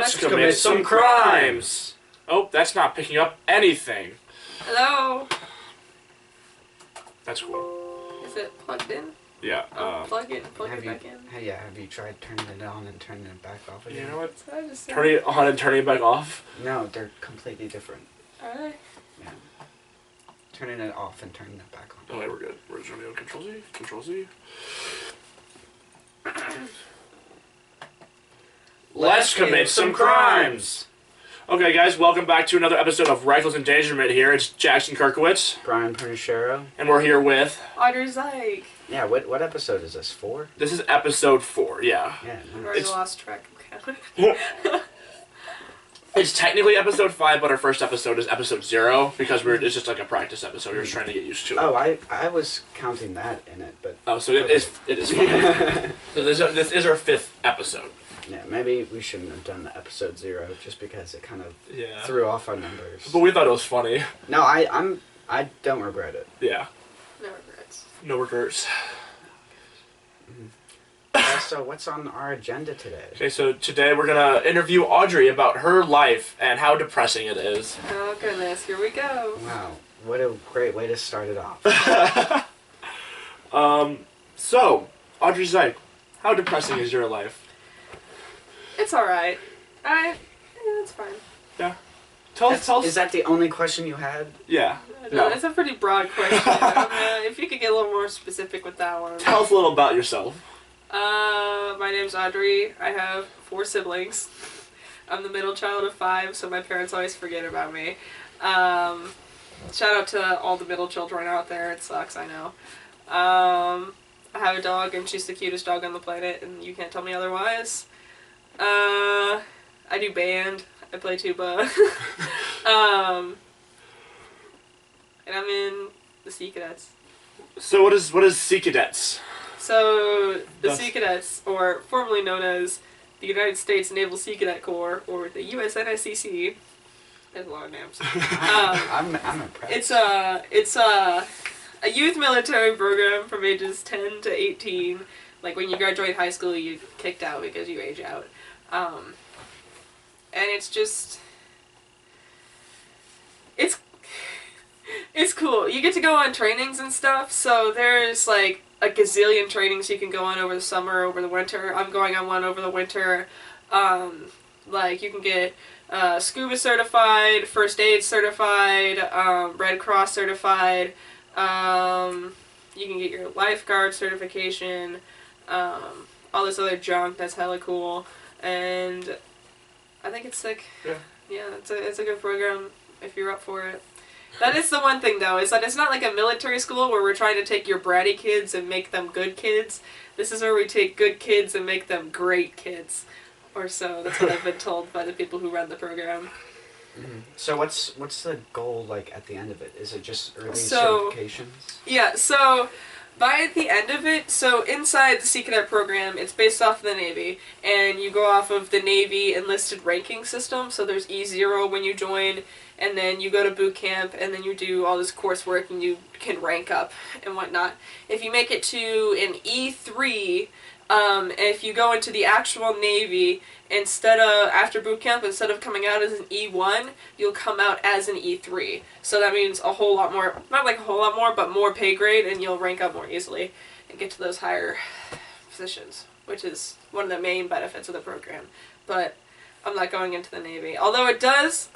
Let's commit some crimes! Oh, that's not picking up anything. Hello? That's cool. Is it plugged in? Yeah. Plug it back in. Hey, yeah, have you tried turning it on and turning it back off again? You know what? So I just Turning it on and turning it back off? No, they're completely different. Are they? Yeah. Turning it off and turning it back on. Oh, wait, we're good. Where's Romeo? Control Z? Control Z? Let's commit some crimes! Okay, guys, welcome back to another episode of Reckless Endangerment here. It's Jackson Kirkowitz. Brian Pernishero. And we're here with... Audrey Zyk. Yeah, what episode is this? 4? This is episode 4, yeah. Yeah, I've nice. already lost track of count. It's technically episode 5, but our first episode is episode 0 because it's just like a practice episode. We're just trying to get used to it. Oh, I was counting that in it, but... Oh, so it is 5. So this is our 5th episode. Yeah, maybe we shouldn't have done the episode 0 just because it kind of Yeah. threw off our numbers. But we thought it was funny. No, I don't regret it. Yeah. No regrets. No regrets. So what's on our agenda today? Okay, so today we're gonna interview Audrey about her life and how depressing it is. Oh goodness, here we go. Wow, what a great way to start it off. So, Audrey Zyk, how depressing is your life? It's alright. It's fine. Yeah. Tell us. Is that the only question you had? Yeah. No. It's a pretty broad question. If you could get a little more specific with that one. Tell us a little about yourself. My name's Audrey. I have 4 siblings. I'm the middle child of 5, so my parents always forget about me. Shout out to all the middle children out there. It sucks, I know. I have a dog, and she's the cutest dog on the planet, and you can't tell me otherwise. I do band. I play tuba. And I'm in the Sea Cadets. So what is Sea Cadets? So, the Sea Cadets, or formerly known as the United States Naval Sea Cadet Corps, or the USNSCC, there's a lot of names. I'm impressed. It's a youth military program from ages 10 to 18. Like, when you graduate high school, you get kicked out because you age out. And it's just... It's cool. You get to go on trainings and stuff, so there's, like, a gazillion trainings you can go on over the summer, over the winter. I'm going on one over the winter. Like, you can get scuba certified, first aid certified, Red Cross certified. You can get your lifeguard certification, all this other junk that's hella cool, and I think it's sick. Yeah. Yeah, it's a good program if you're up for it. That is the one thing, though, is that it's not like a military school where we're trying to take your bratty kids and make them good kids. This is where we take good kids and make them great kids. Or so. That's what I've been told by the people who run the program. Mm-hmm. So what's the goal, like, at the end of it? Is it just early certifications? Yeah, so... By the end of it, so inside the Sea Cadet program, it's based off of the Navy, and you go off of the Navy enlisted ranking system, so there's E0 when you join, and then you go to boot camp, and then you do all this coursework, and you can rank up and whatnot. If you make it to an E3, if you go into the actual Navy, after boot camp, instead of coming out as an E1, you'll come out as an E3. So that means a whole lot more, not like a whole lot more, but more pay grade, and you'll rank up more easily and get to those higher positions, which is one of the main benefits of the program. But I'm not going into the Navy. Although it does,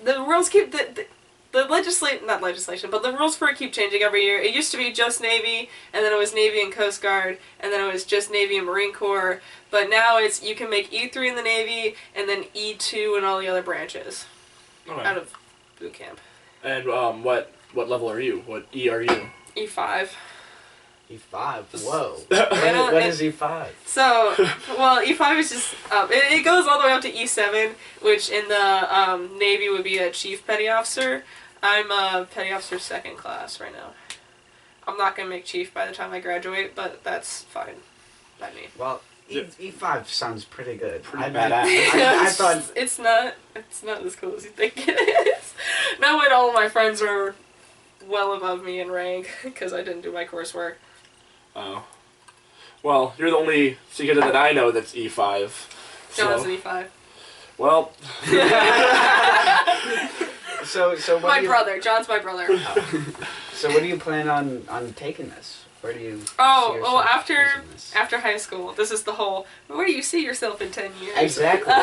the rules keep, not legislation, but the rules for it keep changing every year. It used to be just Navy, and then it was Navy and Coast Guard, and then it was just Navy and Marine Corps. But now it's, you can make E3 in the Navy, and then E2 in all the other branches. Okay. Out of boot camp. And what level are you? What E are you? E5. E5? Whoa. What is E5? So, well, E5 is just, it goes all the way up to E7, which in the Navy would be a Chief Petty Officer. I'm a Petty Officer 2nd class right now. I'm not going to make Chief by the time I graduate, but that's fine by me. Well, E5 sounds pretty good. Pretty badass. I thought... It's not as cool as you think it is. Not when all of my friends are well above me in rank, because I didn't do my coursework. Oh. Well, you're the only Sea Cadet that I know that's E5. So. No, it's an E5. Well. So what My do you, brother. John's my brother. So what do you plan on taking this? Where do you see Oh, yourself well, using this? after high school, this is the whole, where do you see yourself in 10 years? Exactly.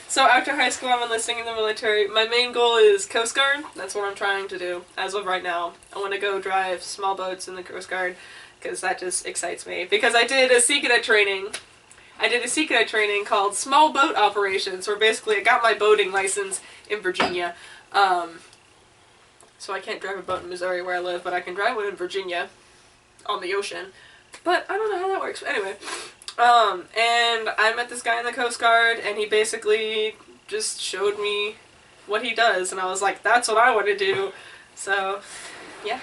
So after high school, I'm enlisting in the military. My main goal is Coast Guard. That's what I'm trying to do as of right now. I want to go drive small boats in the Coast Guard because that just excites me. Because I did a Sea Cadet training. I did a Sea Cadet training called Small Boat Operations, where basically I got my boating license in Virginia. So I can't drive a boat in Missouri where I live, but I can drive one in Virginia on the ocean. But I don't know how that works. Anyway. And I met this guy in the Coast Guard, and he basically just showed me what he does, and I was like, that's what I want to do. So, yeah.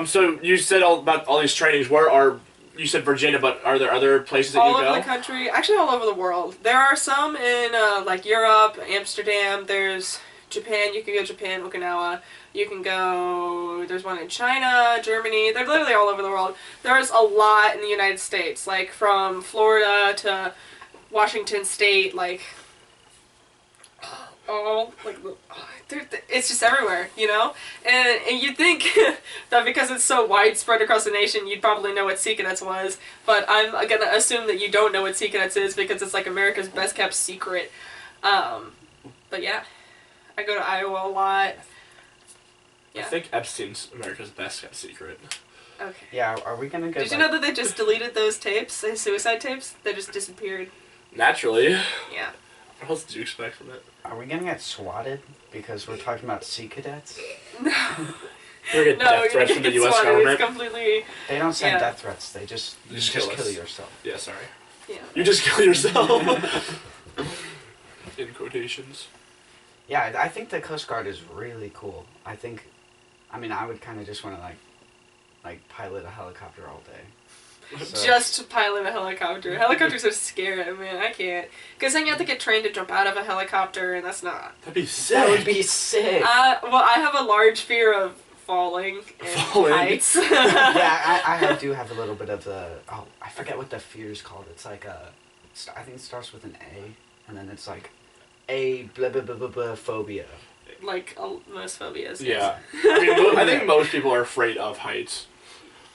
So you said about all these trainings. You said Virginia, but are there other places that All you go? over the country. Actually, all over the world. There are some in, like, Europe, Amsterdam. There's Japan. You can go to Japan, Okinawa. You can go, there's one in China, Germany. They're literally all over the world. There's a lot in the United States, like from Florida to Washington State, like, it's just everywhere, you know? And you'd think that because it's so widespread across the nation, you'd probably know what Sea Cadets was, but I'm gonna assume that you don't know what Sea Cadets is because it's like America's best kept secret. But yeah, I go to Iowa a lot. Yeah. I think Epstein's America's best kept secret. Okay. Yeah, are we gonna go? Did you know that they just deleted those tapes, the suicide tapes? They just disappeared. Naturally. Yeah. What else did you expect from it? Are we gonna get swatted because we're talking about Sea Cadets? No. We're gonna get death threats from the U.S. government. It's completely. They don't send Yeah. death threats. They just kill kill us. yourself. Yeah, sorry. Yeah. You just kill yourself. In quotations. Yeah, I think the Coast Guard is really cool. I would kind of just want to like pilot a helicopter all day. So, Just to pilot a helicopter. Helicopters are scary, man. I can't. Because then you have to get trained to jump out of a helicopter, and that's not. That'd be sick. that would be sick. Well, I have a large fear of falling and heights. Yeah, I do have a little bit of the. Oh, I forget what the fear is called. It's like I think it starts with an A, and then it's like a blah blah blah blah, blah phobia. Like most phobias. Yeah. Yes. I think most people are afraid of heights.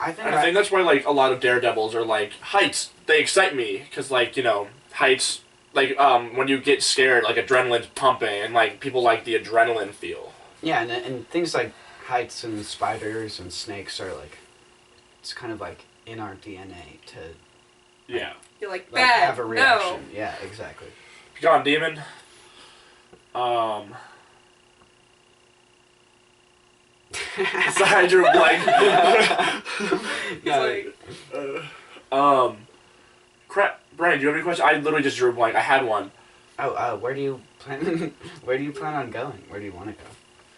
I think that's why, like, a lot of daredevils are like, heights, they excite me. Because, like, you know, heights, like, when you get scared, like, adrenaline's pumping, and, like, people like the adrenaline feel. Yeah, and things like heights and spiders and snakes are, like, it's kind of, like, in our DNA to... Yeah. You're like, like, bad, have a reaction. no. Yeah, exactly. Gone, demon. Sorry, I drew a blank. He's like, Crap, Brian, do you have any questions? I literally just drew a blank. I had one. Where do you plan? Where do you plan on going? Where do you want to go?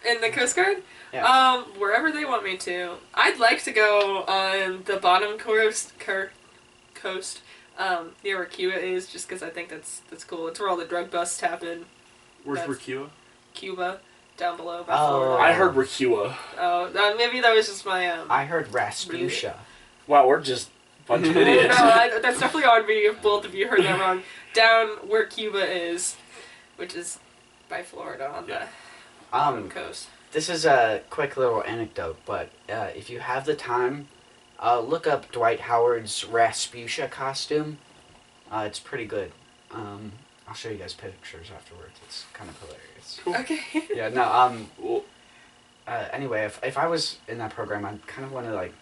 in the Coast Guard? Yeah. Wherever they want me to. I'd like to go on the bottom coast, near where Cuba is, just because I think that's cool. It's where all the drug busts happen. Where's That's- Rikua? Cuba, down below by Oh. Florida. I heard Rikua. Oh, maybe that was just my I heard Rasputia. Wow, we're just a bunch of No, idiots. that's definitely on me if both of you heard that wrong. Down where Cuba is, which is by Florida on the bottom coast. This is a quick little anecdote, but if you have the time, look up Dwight Howard's Rasputia costume. It's pretty good. I'll show you guys pictures afterwards. It's kind of hilarious. Cool. Okay. Yeah, no, Cool. anyway, if I was in that program, I'd kind of want to, like,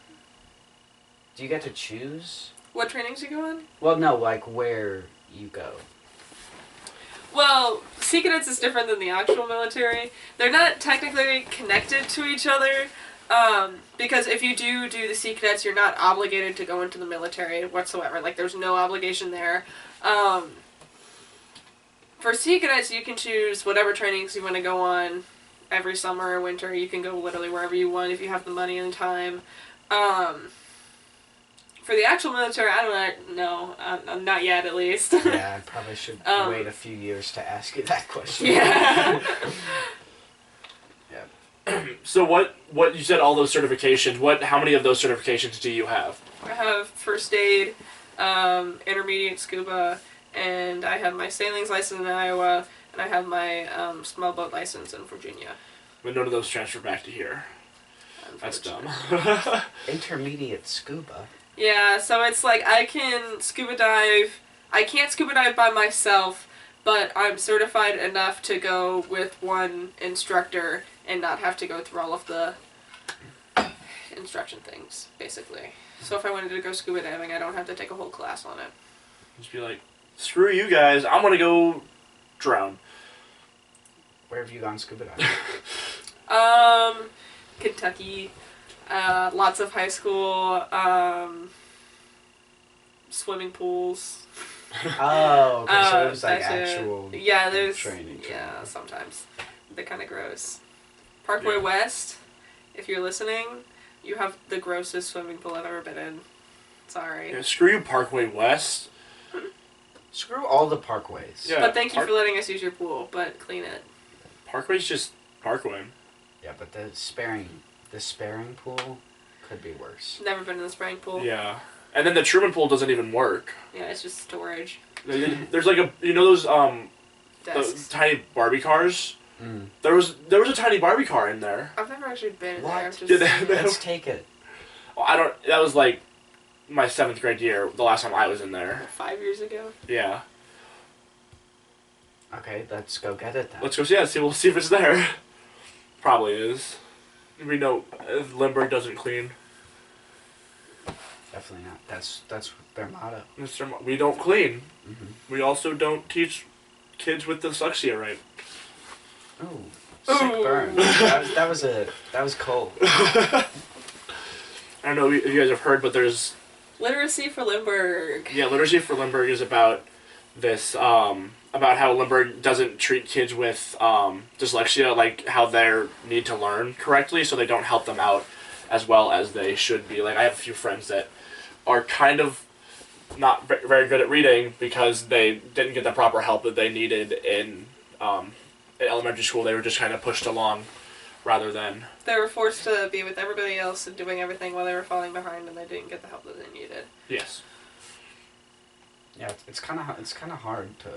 do you get to choose? What trainings you go on? Well, no, like, where you go. Well, Sea Cadets is different than the actual military. They're not technically connected to each other, because if you do the Sea Cadets, you're not obligated to go into the military whatsoever. Like, there's no obligation there. For Sea Cadets, you can choose whatever trainings you want to go on every summer or winter. You can go literally wherever you want if you have the money and the time. For the actual military, I don't know. Not yet, at least. Yeah, I probably should wait a few years to ask you that question. Yeah. Yeah. So what you said, all those certifications, how many of those certifications do you have? I have first aid, intermediate scuba, and I have my sailing's license in Iowa, and I have my small boat license in Virginia. But none of those transfer back to here. That's dumb. Intermediate scuba. Yeah, so it's like I can scuba dive. I can't scuba dive by myself, but I'm certified enough to go with one instructor and not have to go through all of the instruction things, basically. So if I wanted to go scuba diving, I don't have to take a whole class on it. Just be like, screw you guys, I'm gonna go drown. Where have you gone scuba diving? Kentucky, lots of high school, swimming pools. Oh, okay, so it was like that's actual Yeah, there's training. Yeah, sometimes they're kind of gross. Parkway Yeah. West, if you're listening, you have the grossest swimming pool I've ever been in. Sorry. Yeah, screw you, Parkway West. Screw all the parkways. Yeah. But thank you for letting us use your pool, but clean it. Parkway's just Parkway. Yeah, but the sparing pool could be worse. Never been in the spraying pool. Yeah. And then the Truman pool doesn't even work. Yeah, it's just storage. There's like a, you know those Desks. the tiny Barbie cars? Mm. There was a tiny Barbie car in there. I've never actually been in there. What? I've just Did seen they- it. Let's take it. I don't. That was like my 7th grade year. The last time I was in there. 5 years ago. Yeah. Okay, let's go get it then. Let's go see. Yeah, see. We'll see if it's there. Probably is. We know Limburg doesn't clean. Definitely not. That's their motto. We don't clean. Mm-hmm. We also don't teach kids with dyslexia right. Ooh, sick Ooh. burn. that was cold. I don't know if you guys have heard, but there's Literacy for Limburg. yeah, Literacy for Limburg is about this about how Limburg doesn't treat kids with dyslexia like how they need to learn correctly, so they don't help them out as well as they should be. Like I have a few friends that are kind of not very good at reading because they didn't get the proper help that they needed in elementary school. They were just kind of pushed along rather than... They were forced to be with everybody else and doing everything while they were falling behind, and they didn't get the help that they needed. Yes. Yeah, it's kind of hard to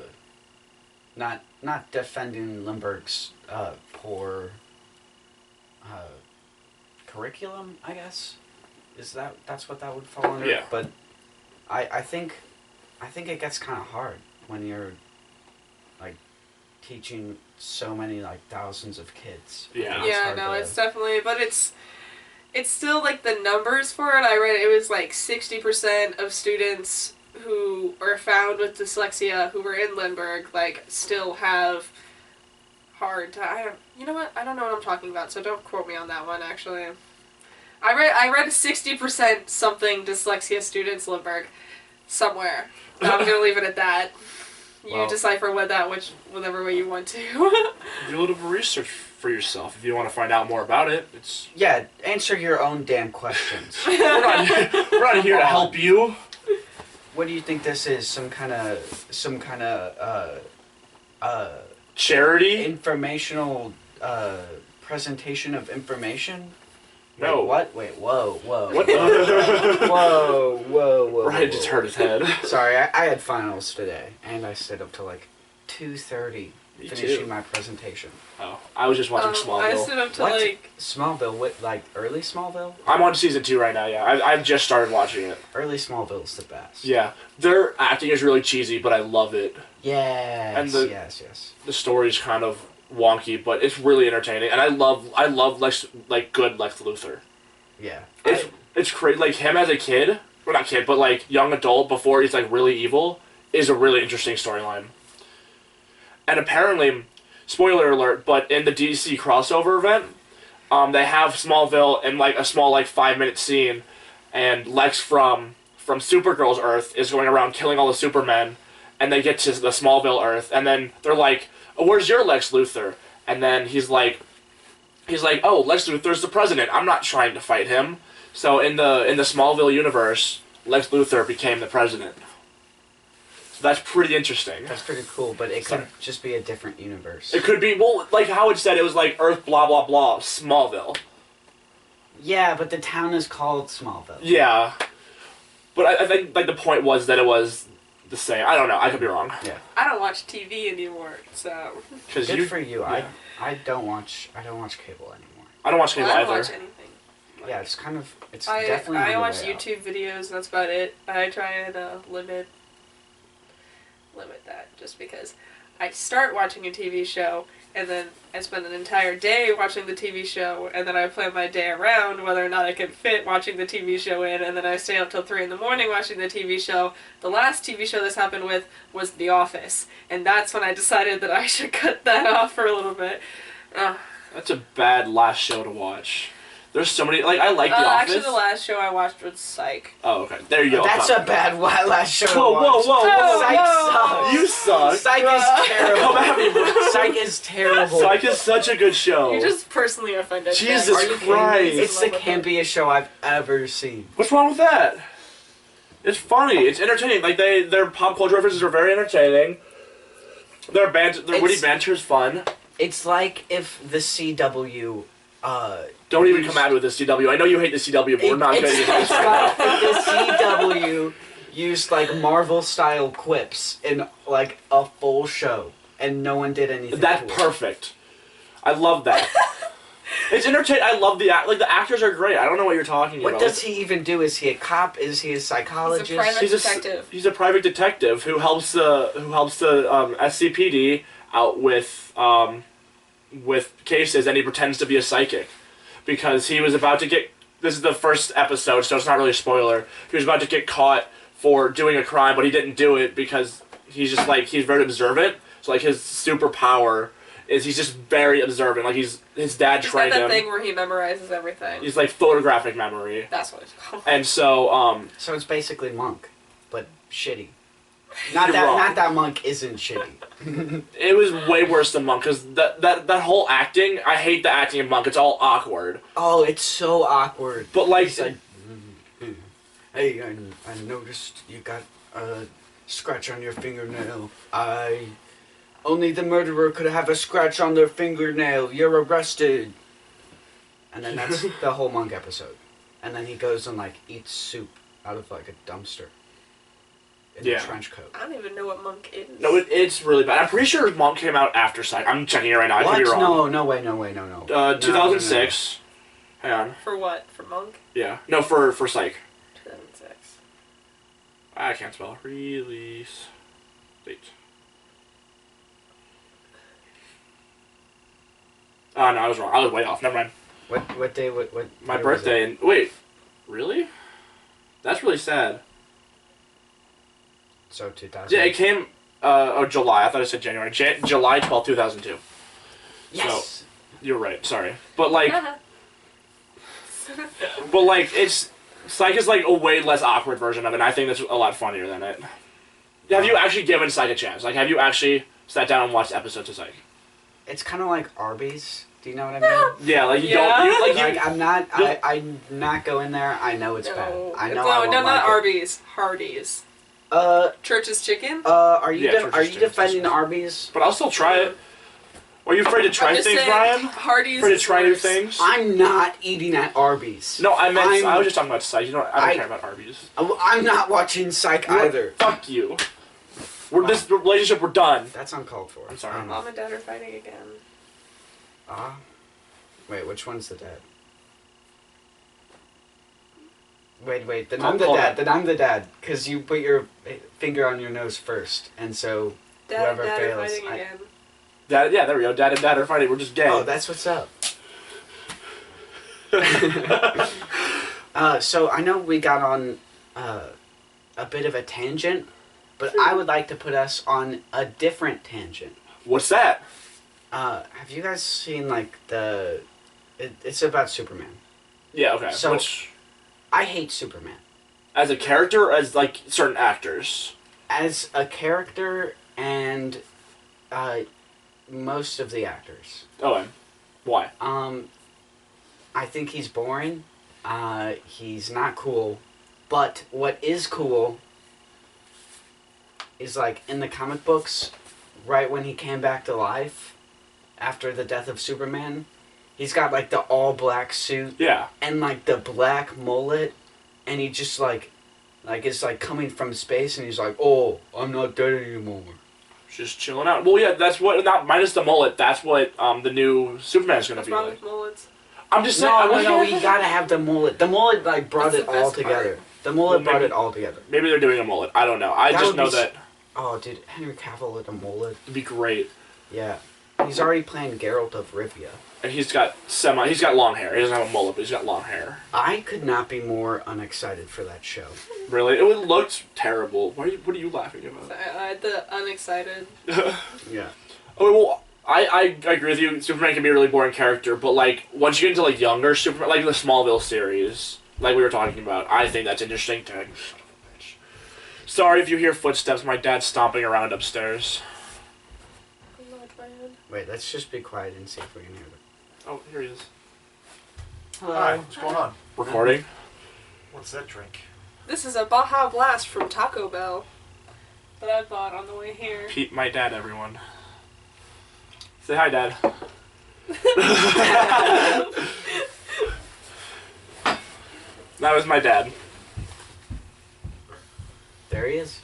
not defending Limburg's poor curriculum, I guess. That's what that would fall under? Yeah. But I think it gets kind of hard when you're like teaching so many like thousands of kids. Yeah. It's Yeah, hard no, to- it's definitely, but it's still like the numbers for it. I read it was like 60% of students who are found with dyslexia who were in Limburg like still have hard time. You know what? I don't know what I'm talking about, so don't quote me on that one. Actually, I read 60% something dyslexia students Limburg somewhere. I'm gonna leave it at that. You Well- decipher whatever way you want to. Do a little bit of research for yourself if you want to find out more about it. It's Yeah, answer your own damn questions. we're not here to help you. What do you think this is? Some kind of Charity? informational presentation of information? No. Wait, what? Wait, whoa. What? Whoa. Ryan just hurt his head. Sorry, I had finals today, and I stayed up till like 2:30 Me finishing too. my presentation. Oh, I was just watching I Smallville. stood up to What? like Smallville, like early Smallville? I'm on season 2 right now. Yeah, I've just started watching it. Early Smallville's the best. Yeah, their acting is really cheesy, but I love it. Yes. And the- yes. The story's kind of wonky, but it's really entertaining, and I love good Lex Luthor. Yeah. It's crazy. Like him as a kid, well not kid, but like young adult before he's like really evil, is a really interesting storyline. And apparently, spoiler alert, but in the DC crossover event, they have Smallville in like a small like 5-minute scene, and Lex from Supergirl's Earth is going around killing all the Supermen, and they get to the Smallville Earth, and then they're like, oh, "Where's your Lex Luthor?" And then he's like, "Oh, Lex Luthor's the president. I'm not trying to fight him." So in the Smallville universe, Lex Luthor became the president. So that's pretty interesting. That's pretty cool, but it could just be a different universe. It could be, well, like Howard said, it was like Earth blah blah blah Smallville. Yeah, but the town is called Smallville. Yeah, but I think like the point was that it was the same. I don't know. I could be wrong. Yeah. I don't watch TV anymore, so. Because Good for you. Yeah. I don't watch cable anymore. I don't watch cable Well, I don't either. watch anything. Yeah, it's kind of I definitely. on the watch way out. YouTube videos, and that's about it. I try and limit that, just because I start watching a TV show, and then I spend an entire day watching the TV show, and then I plan my day around whether or not I can fit watching the TV show in, and then I stay up till 3 in the morning watching the TV show. The last TV show this happened with was The Office, and that's when I decided that I should cut that off for a little bit. That's a bad last show to watch. There's so many. Like, I like The Office. Actually, the last show I watched was Psych. Oh, okay. There you go. That's a bad last show. to Whoa, watch. whoa. Psych sucks. You suck. Psych is terrible. Come at me, bro. Psych is terrible. Psych is such a good show. You just personally offended me. Jesus Are you kidding me? Christ. It's the campiest show I've ever seen. What's wrong with that? It's funny. It's entertaining. Like, their pop culture references are very entertaining. Their witty banter is fun. It's like if the CW. Don't even come at me with the CW. I know you hate the CW, but we're not going to get It's like if the CW used like Marvel-style quips in like a full show, and no one did anything. That's to it. perfect. I love that. It's entertaining. I love the actors are great. I don't know what you're talking What about. does he even do? Is he a cop? Is he a psychologist? He's a private detective. He's a private detective who helps the SCPD out with cases, and he pretends to be a psychic because he was about to get. This is the first episode, so it's not really a spoiler. He was about to get caught for doing a crime, but he didn't do it because he's just like he's very observant. So like his superpower is he's just very observant. Like his dad He's got trained that him. thing where he memorizes everything. He's like photographic memory, That's what it's called. and so So it's basically Monk, but shitty. You're wrong. Not that Monk isn't shitty. it was way worse than Monk because that whole acting. I hate the acting in Monk. It's all awkward. Oh, it's so awkward. But like, He's like, hey, I noticed you got a scratch on your fingernail. Only the murderer could have a scratch on their fingernail. You're arrested. And then that's the whole Monk episode. And then he goes and like eats soup out of like a dumpster. In a trench coat. I don't even know what Monk is. no, it's really bad. I'm pretty sure Monk came out after Psych. I'm checking it right now. I could be wrong. No way. 2006. Hang on. For what? For Monk? Yeah. No, for Psych. 2006. I can't spell. Release date. Oh, no, I was wrong. I was way off. Never mind. What day? What? My year was birthday. it? And wait, really? That's really sad. So 2000. Yeah, it came. July. I thought it said January. July 12th, 2002. Yes. You're right. Sorry, but like, it's Psych is like a way less awkward version of it. And I think that's a lot funnier than it. Have you actually given Psych a chance? Like, have you actually sat down and watched episodes of Psych? It's kind of like Arby's. Do you know what I mean? Yeah, like you Yeah. don't. I'm not going there. I know it's bad. I know. I won't not like it. Arby's. Hardee's. Church's Chicken? Are you Yeah, Church's are you Chicken, defending that's Arby's? But I'll still try it. Are you afraid to try I'm just things, saying, Brian? Hardee's Afraid to is try new worse. things? I'm not eating at Arby's. No, I meant. I I'm- was just talking about Psych. You know, I don't care about Arby's. I'm not watching Psych either. Fuck you. This relationship. We're done. That's uncalled for. I'm sorry. Mom and Dad are fighting again. Wait, which one's the dad? Wait, then I'll I'm the call dad. that. Then I'm the dad, because you put your finger on your nose first, and so Dad and whoever Dad fails. are fighting again. Dad, yeah, there we go. Dad and Dad are fighting. We're just gay. Oh, that's what's up. So I know we got on a bit of a tangent, but I would like to put us on a different tangent. What's that? Have you guys seen like it's about Superman. Yeah. Okay. So- Which, I hate Superman. as a character, or as like certain actors. As a character and most of the actors. Oh, and why? I think he's boring. He's not cool. But what is cool is like in the comic books, right when he came back to life after the death of Superman, he's got like the all black suit Yeah. and like the black mullet, and he just like Like, it's like coming from space, and he's like, "Oh, I'm not dead anymore." Just chilling out. Well, yeah, that's what. Not minus the mullet. That's what the new Superman's gonna What's be wrong like. with mullets? I'm just saying. No, we gotta have the mullet. The mullet like brought That's it the all best together. part. The mullet Well, brought maybe- it all together. Maybe they're doing a mullet. I don't know. I That just would know be that Oh, dude, Henry Cavill with a mullet. it'd be great. Yeah, he's already playing Geralt of Rivia. And he's got long hair. He doesn't have a mullet, but he's got long hair. I could not be more unexcited for that show. Really, it looked terrible. What are you laughing about? The unexcited. Yeah. Oh well, I agree with you. Superman can be a really boring character, but like once you get into like younger Superman, like the Smallville series, like we were talking about, I think that's interesting. Son of a bitch. Sorry if you hear footsteps. My dad's stomping around upstairs. Wait, let's just be quiet and see if we can hear them. Oh, here he is. Hello. Hi, what's going on? Recording. What's that drink? This is a Baja Blast from Taco Bell that I bought on the way here. Pete, my dad, everyone. Say hi, Dad. That was my dad. There he is.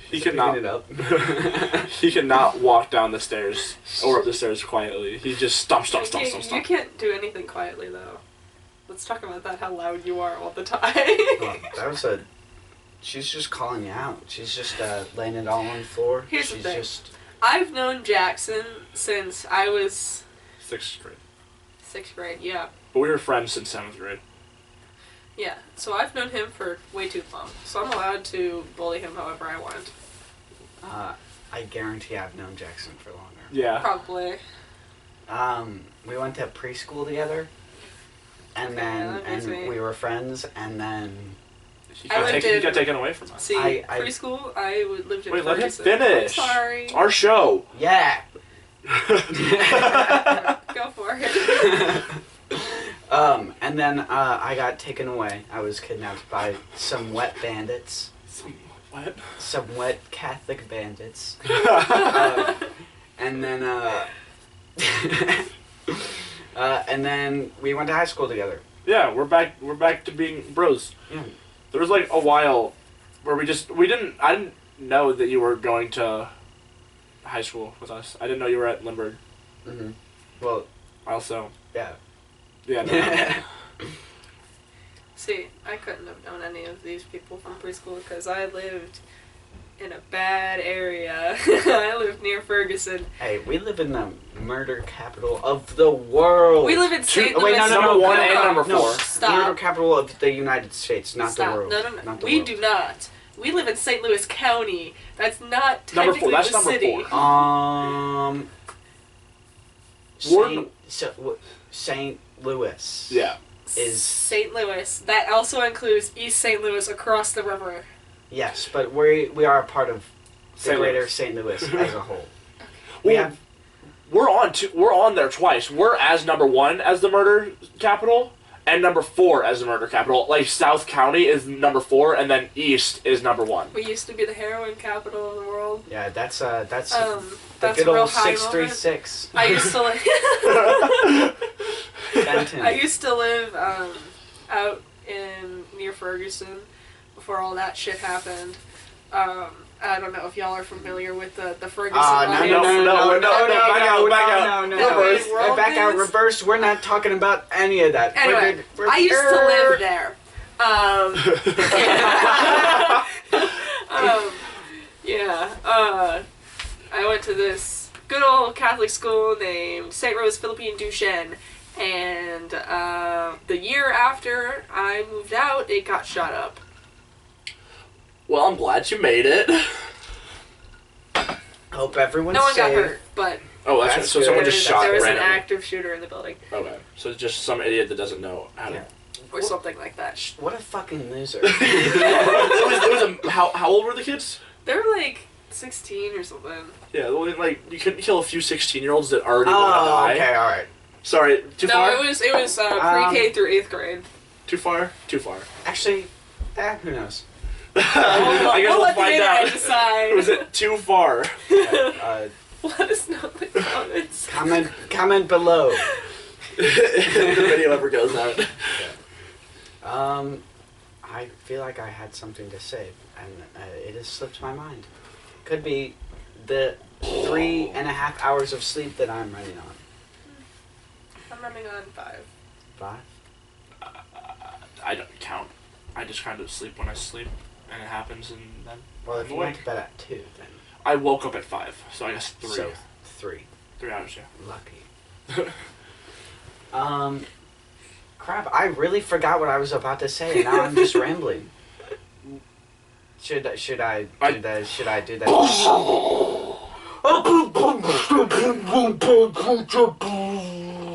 He Is could he not. picking it up? He cannot walk down the stairs or up the stairs quietly. He just stomp. You can't do anything quietly though. Let's talk about that. How loud you are all the time. Oh, that was a. She's just calling you out. She's just laying it all on the floor. Here's the She's thing. just. I've known Jackson since I was 6th grade. 6th grade. Yeah. But we were friends since 7th grade. Yeah, so I've known him for way too long. So I'm allowed to bully him however I want. I guarantee I've known Jackson for longer. Yeah. Probably. We went to preschool together, and Okay, then that makes me- we were friends, and then He I lived in- got taken away from us. See, I- preschool, I lived in Wait, let him Ferguson. finish. I'm sorry. It's our show. yeah. Go for it. And then I got taken away. I was kidnapped by some wet bandits, What? some wet Catholic bandits, and then and then we went to high school together. Yeah, we're back to being bros. Yeah. There was like a while where I didn't know that you were going to high school with us. I didn't know you were at Limburg. Mm-hmm. Well, Also, yeah. yeah. No. See, I couldn't have known any of these people from preschool because I lived in a bad area. I lived near Ferguson. Hey, we live in the murder capital of the world. We live in St. Louis. Wait, no, Number one and number No, four. Stop. murder capital of the United States, not Stop. the world. No. Not the We world. do not. We live in St. Louis County. That's not Number technically four. That's the number city. 4. St. Louis. Yeah. Is St. Louis. That also includes East St. Louis across the river. yes, but we are a part of the St. greater Louis. St. Louis as a whole. We Well, have we're on there twice. We're as number 1 as the murder capital, and number 4 as the murder capital. Like South County is number 4, and then East is number 1. We used to be the heroin capital of the world. yeah. That's the That's good a real old high 636. I used to live. Benton. I used to live out in near Ferguson before all that shit happened. I don't know if y'all are familiar with the Ferguson. No, line. back out. Reverse. World Back out, news? reverse. We're not talking about any of that. Anyway, We're I used to live there. I went to this good old Catholic school named St. Rose Philippine Duchenne, and the year after I moved out, it got shot up. Well, I'm glad you made it. Hope everyone's No one got safe. hurt, but Oh, that's, That's so good. someone just shot there was randomly. an active shooter in the building, Okay, so it's just some idiot that doesn't know how to. Yeah. or something like that. What a fucking loser. it was how old were the kids? They were like 16 or something. Yeah, well, like you couldn't kill a few 16-year-olds that already want to die. okay, alright. Sorry, too far. No, it was pre-K through 8th grade. Too far. Too far. Actually, who knows? I guess we'll we'll let the find internet out. decide. Was it too far? Let us know in the comments. Comment below. If the video ever goes out. I feel like I had something to say, and it has slipped my mind. Could be the 3.5 hours of sleep that I'm running on. I'm running on 5. 5? I don't count. I just kind of sleep when I sleep, and it happens, and then. Well, if you went to bed at 2, then. I woke up at 5, so I guess 3. So, 3. 3 hours, yeah. Lucky. Crap, I really forgot what I was about to say, and now I'm just rambling. Should I do that? What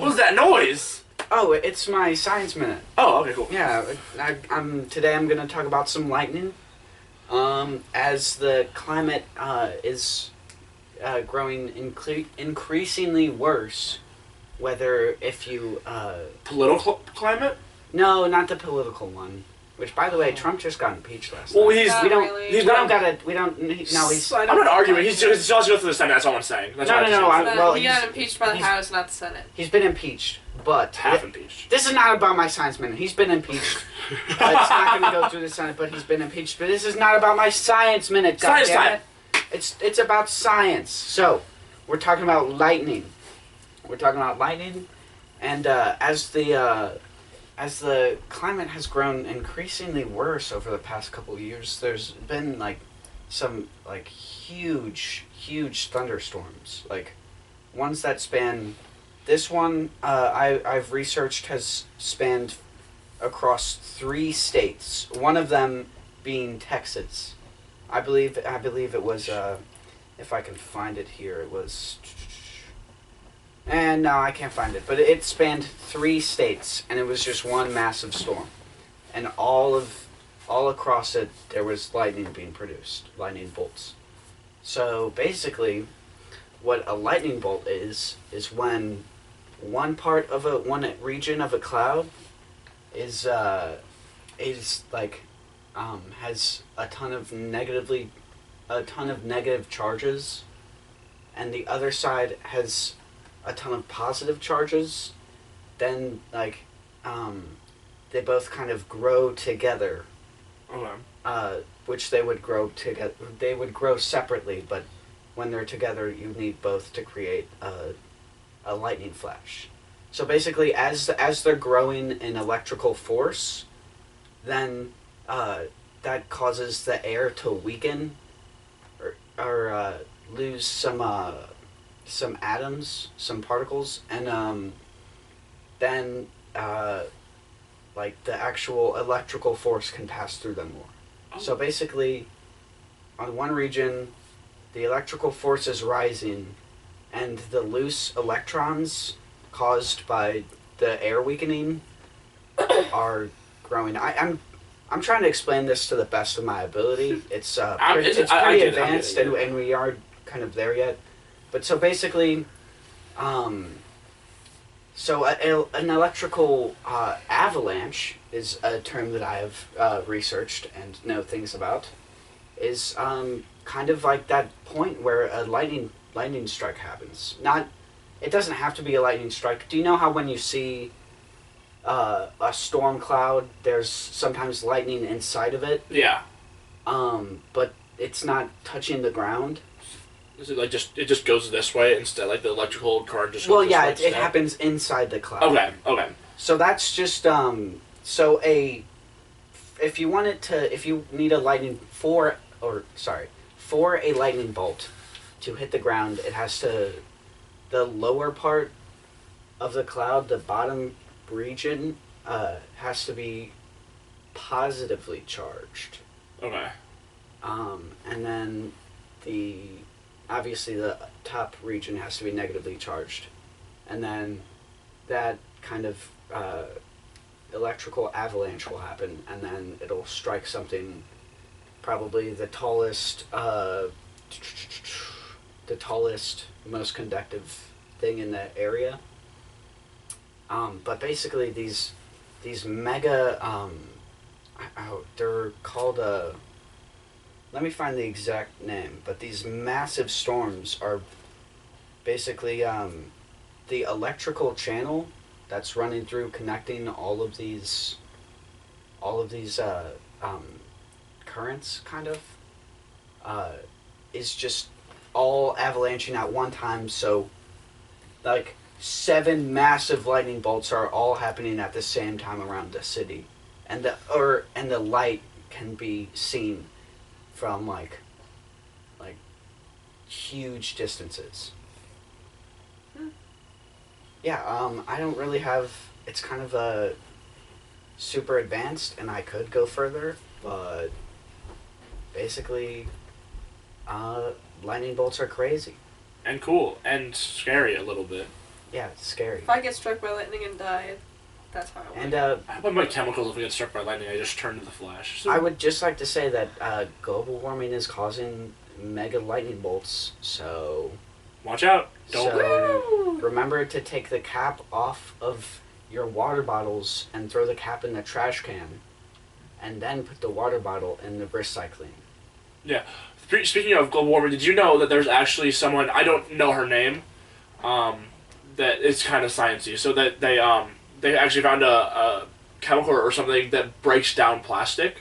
was that noise? Oh, it's my science minute. Oh, okay, cool. Yeah, today I'm gonna talk about some lightning. As the climate is growing increasingly worse, whether if you Political climate? no, not the political one. Which, by the way, Trump just got impeached last Well, night. he's Not we don't. really. He's We don't not. gotta. We don't. No, he's. So I I'm don't not know arguing. what He's to just go through the Senate. That's all I'm saying. That's No, all no, I'm no, saying. I- well, he got he's- impeached by the he's- House, not the Senate. He's been impeached, but half impeached. this is not about my science minute. He's been impeached. It's not going to go through the Senate, but he's been impeached. But this is not about my science minute. Science goddammit. It's about science. So we're talking about lightning. And as the climate has grown increasingly worse over the past couple of years, there's been some huge thunderstorms, like ones that span. This one I've researched has spanned across 3 states. One of them being Texas. I believe it was. If I can find it here, it was. And no, I can't find it. But it spanned 3 states, and it was just one massive storm, and all across it there was lightning being produced, lightning bolts. So basically, what a lightning bolt is when one region of a cloud is has a ton of negative charges, and the other side has a ton of positive charges. Then they both kind of grow together. Okay. Which they would grow together. They would grow separately, but when they're together, you need both to create a lightning flash. So basically, as they're growing in electrical force, then that causes the air to weaken or lose some atoms, some particles, and then the actual electrical force can pass through them more. Oh. So basically, on one region, the electrical force is rising, and the loose electrons caused by the air weakening are growing. I'm trying to explain this to the best of my ability. It's pretty advanced, and we are kind of there yet. But so basically, an electrical avalanche is a term that I have researched and know things about. Is kind of like that point where a lightning strike happens. It doesn't have to be a lightning strike. Do you know how when you see a storm cloud, there's sometimes lightning inside of it? Yeah. But it's not touching the ground. Is it it just goes this way instead? Like the electrical current just goes Well, this yeah, way it instead? happens inside the cloud. Okay. So that's just if you need a lightning for a lightning bolt to hit the ground, it has to, the lower part of the cloud, the bottom region, has to be positively charged. Okay. And then obviously the top region has to be negatively charged. And then that kind of electrical avalanche will happen, and then it'll strike something, probably the tallest, most conductive thing in the area. But basically these mega, they're called let me find the exact name, but these massive storms are basically the electrical channel that's running through, connecting all of these currents, kind of, is just all avalanching at one time. So, like, 7 massive lightning bolts are all happening at the same time around the city, and the light can be seen from like huge distances. Yeah, I don't really have. It's kind of a super advanced, and I could go further, but basically, lightning bolts are crazy. And cool. And scary a little bit. Yeah, it's scary. If I get struck by lightning and die, that's how I would. And How about my chemicals if I get struck by lightning? I just turn to the Flash. I would just like to say that global warming is causing mega lightning bolts, so Watch out. Don't. Woo! remember to take the cap off of your water bottles and throw the cap in the trash can, and then put the water bottle in the recycling. Yeah. Speaking of global warming, did you know that there's actually someone, I don't know her name, that it's kind of sciencey, so that they actually found a chemical or something that breaks down plastic.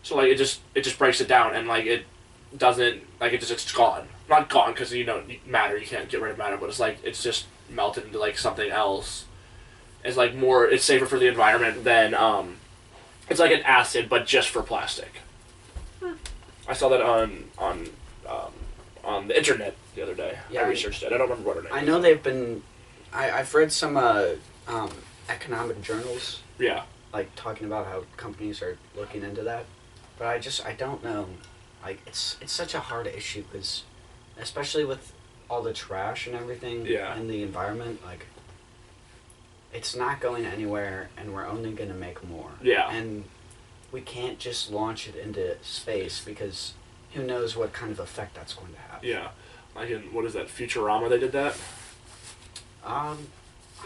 So like it just breaks it down, and like it doesn't, like it's gone. Not gone because matter, you can't get rid of matter, but it's like it's just melted into like something else. It's like it's safer for the environment than it's like an acid but just for plastic. I saw that on the internet the other day. Yeah, I researched it. I don't remember what her name I is. know they've been. I've read some economic journals Yeah. like talking about how companies are looking into that, but I don't know. Like it's such a hard issue because, especially with all the trash and everything in the environment, like it's not going anywhere, and we're only gonna make more. Yeah. And we can't just launch it into space because who knows what kind of effect that's going to have. Yeah. Like in, what is that, Futurama they did that? I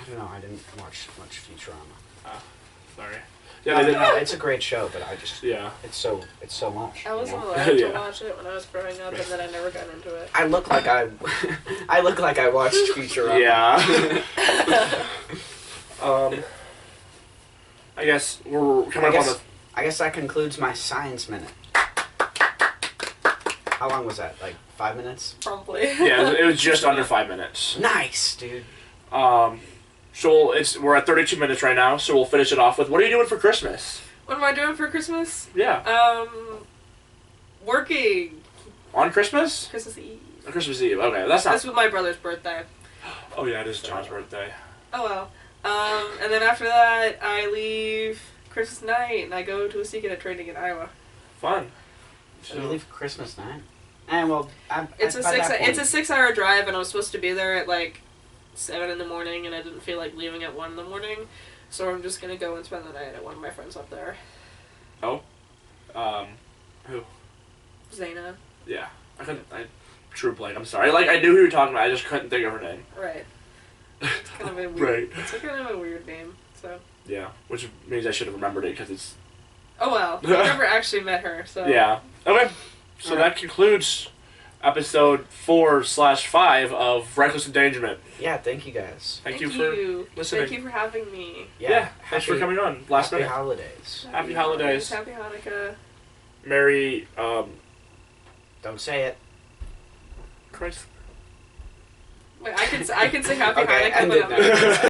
don't know. I didn't watch much Futurama. Sorry. Yeah, Yeah, they did. no, it's a great show, but I just Yeah. it's so much. I wasn't you know? allowed to Yeah. watch it when I was growing up, and then I never got into it. I look like I watched Futurama. Yeah. I guess we're coming up on the... I guess that concludes my science minute. How long was that? Like 5 minutes? Probably. Yeah, it was just under 5 minutes. Nice, dude. So we're at 32 minutes right now, so we'll finish it off with, what are you doing for Christmas? What am I doing for Christmas? Yeah. Working. On Christmas? Christmas Eve. On Christmas Eve, okay. That's not... That's with my brother's birthday. Oh yeah, it is John's birthday. Oh well. And then after that, I leave Christmas night, and I go to a Sea Cadet training in Iowa. Fun. So you leave Christmas night? And well, It's a 6-hour drive, and I was supposed to be there at like 7 in the morning, and I didn't feel like leaving at 1 in the morning, so I'm just gonna go and spend the night at one of my friends up there. Oh? Who? Zaina. Yeah. True blank, I'm sorry. Like, I knew who you were talking about, I just couldn't think of her name. Right. It's kind of a weird. Right. It's kind of a weird name. So. Yeah, which means I should have remembered it, because it's... Oh well, I never actually met her, so. Yeah. Okay. So that concludes episode 4/5 of Reckless Endangerment. Yeah, thank you guys. Thank you for listening. Thank you for having me. Yeah, thanks for coming on. Last Happy minute. holidays. Happy holidays. Happy Hanukkah. Merry, Don't say it. Christ. Wait, I can say Happy Okay, Hanukkah, end but it I'm not now. gonna say